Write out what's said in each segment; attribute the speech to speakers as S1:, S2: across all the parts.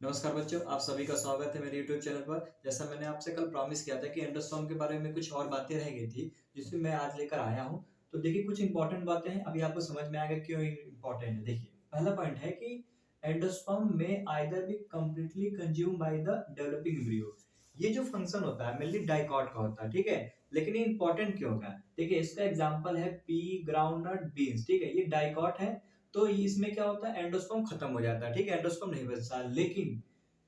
S1: नमस्कार बच्चों, आप सभी का स्वागत है मेरे यूट्यूब चैनल पर। जैसा मैंने आपसे कल प्रॉमिस किया था कि एंडोस्पर्म के बारे में कुछ और बातें रह गई थी, जिसमें मैं आज लेकर आया हूँ। तो देखिए कुछ इंपॉर्टेंट बातें हैं, अभी आपको समझ में आएगा क्यों इंपॉर्टेंट है। देखिए पहला पॉइंट है कि एंडोस्पर्म में either be completely consume by the developing embryo. ये जो फंक्शन होता है मेनली डाइकॉट का होता है, ठीक है। लेकिन ये इंपॉर्टेंट क्यों होगा? देखिए इसका एग्जांपल है पी, ग्राउंडनट, बीन्स, ठीक है। ये डाइकॉट है, तो इसमें क्या होता है, एंडोस्पर्म खत्म हो जाता है, ठीक है, एंडोस्पर्म नहीं बचता। लेकिन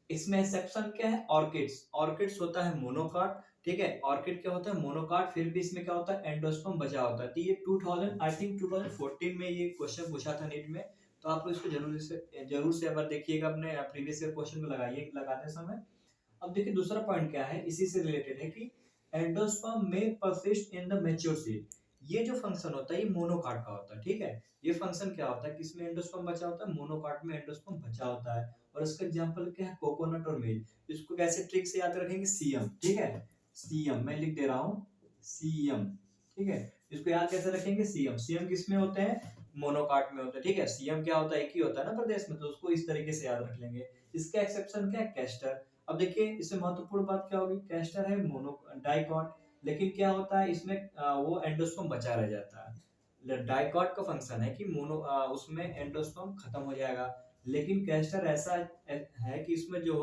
S1: इसमें एक्सेप्शन क्या है? ऑर्किड्स। ऑर्किड्स होता है मोनोकॉट, ठीक है। ऑर्किड क्या होता है? मोनोकॉट। फिर भी इसमें क्या होता है? एंडोस्पर्म बचा होता है। तो ये 2000 आई थिंक 2014 में ये क्वेश्चन पूछा था नीट में। तो आप लोग इसको जरूर से एक बार देखिएगा, अपने प्रीवियस ईयर क्वेश्चन को लगाइए लगाते समय। अब देखिए दूसरा पॉइंट क्या है, इसी से रिलेटेड है कि एंडोस्पर्म में persist in the mature seed. ये जो फंक्शन होता है ये मोनोकॉट का होता है, ठीक है। ये फंक्शन क्या होता है, किसमें एंडोस्पर्म बचा होता है? मोनोकॉट में एंडोस्पर्म बचा होता है। और इसका एग्जांपल क्या है? कोकोनट और मेज। इसको कैसे ट्रिक से याद रखेंगे? सीएम, ठीक है। सीएम मैं लिख दे रहा हूँ, सीएम, ठीक है। इसको याद कैसे रखेंगे? सीएम। सीएम किसमें होते हैं? मोनोकॉट में होते हैं, ठीक है। सीएम क्या होता है? एक ही होता है ना प्रदेश में, तो उसको इस तरीके से याद रख लेंगे। इसका एक्सेप्शन क्या है? कैस्टर। अब देखिए इसमें महत्वपूर्ण बात क्या होगी? कैस्टर है मोनो डाइकॉट, लेकिन क्या होता है इसमें वो एंडोस्पर्म बचा रह जाता है। डाइकॉट का फंक्शन है कि उसमें एंडोस्पर्म खत्म हो जाएगा, लेकिन कैस्टर ऐसा है कि इसमें जो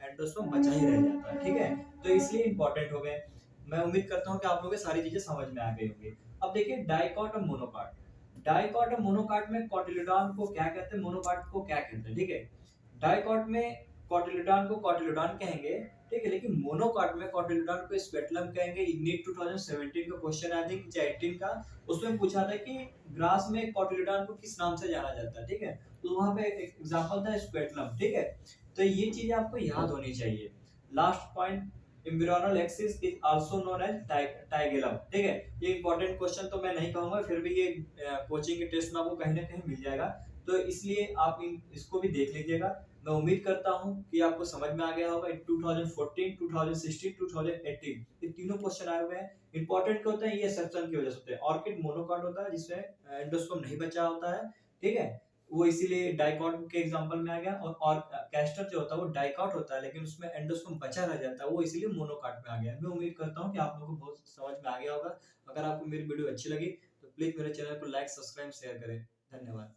S1: एंडोस्पर्म बचा ही रह जाता है, ठीक है। तो इसलिए इंपॉर्टेंट हो गए। मैं उम्मीद करता हूँ कि आप लोगों को सारी चीजें समझ में आ गई होंगी। अब देखिए डाइकॉट और मोनोकॉट। डाइकॉट और मोनोकॉट में कॉटिलिडॉन को क्या कहते हैं, मोनोकॉट को क्या कहते हैं, ठीक है। डाइकॉट में कॉटिलिडॉन को कॉटिलिडॉन कहेंगे, ठीक है। लेकिन मोनोकॉट में कॉटिलिडॉन को स्पेटलम कहेंगे। नीट 2017 का क्वेश्चन आई थिंक 18 का, उसमें पूछा था कि ग्रास में कॉटिलिडॉन को किस नाम से जाना जाता है, ठीक है। तो वहां पे एक एग्जांपल था स्पेटलम, ठीक है। तो ये चीजें आपको याद होनी चाहिए। Last point, embryonal axis is also known as tigellum, ठीक है। ये इंपॉर्टेंट क्वेश्चन तो मैं नहीं कहूंगा, फिर भी ये कोचिंग के टेस्ट में आपको कहीं ना कहीं मिल जाएगा। तो इसलिए आप इसको भी देख लीजिएगा। मैं उम्मीद करता हूं कि आपको समझ में आ गया होगा। 2014, 2016, 2018 ये तीनों क्वेश्चन आए हुए हैं। इंपॉर्टेंट क्या होता है? ये एक्सेप्शन की वजह से होते हैं। ऑर्किड मोनोकॉट होता है जिसमें एंडोस्पर्म नहीं बचा होता है, ठीक है। वो इसीलिए डाइकॉट के एग्जांपल में आ गया। और कैस्टर जो होता है वो डाइकॉट होता है, लेकिन उसमें एंडोस्पर्म बचा रह जाता है, वो इसीलिए मोनोकॉट में आ गया। मैं उम्मीद करता हूँ कि आप लोगों को बहुत समझ में आ गया होगा। अगर आपको मेरी वीडियो अच्छी लगी तो प्लीज मेरे चैनल को लाइक, सब्सक्राइब, शेयर करें। धन्यवाद।